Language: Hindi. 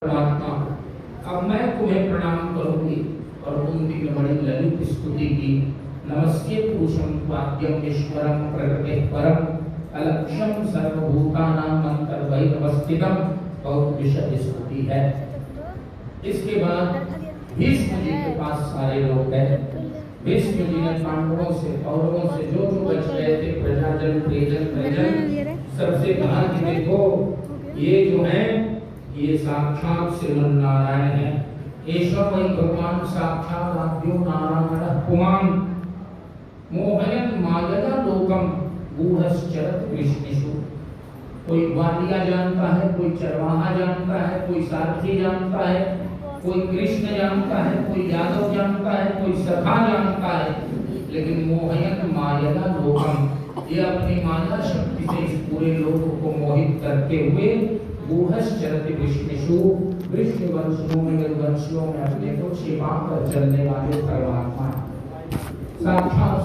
परमात्मा, अब मैं तुम्हें प्रणाम करूंगी और कुंती में बड़ी ललित स्तुति की। नमस्ते पुरुषं वाद्यम ईश्वरं प्रकृते परम अलक्ष्यम सर्वभूतानां अंतर्बहिर्वस्थितम, बहुत विशद स्तुति है। इसके बाद भीष्म जी के पास सारे लोग गए। भीष्म जी ने पांडवों से कौरवों से जो जो बच गए थे, प्रजाजन परिजन सबसे कहा कि देखो ये जो है ये साक्षात श्रीमन नारायण है। ईश्वर वही भगवान साक्षात आद्यो नारायण पुमान् मोहयन मायया लोकम गूढ़श्चरत् विष्णुषु। कोई ग्वालिया जानता है, कोई चरवाहा जानता है, कोई सारथी जानता है, कोई कृष्ण जानता है, कोई यादव जानता है, कोई सखा जानता है, लेकिन मोहयन मायया लोकम, ये अपनी माया शक्ति से इस पूरे लोक को मोहित करते हुए गूढ़श्चरति विष्णुषु, विष्णु वंशियों में वंशियों में अपने को छिपा कर चलने वाले परमात्मा साक्षात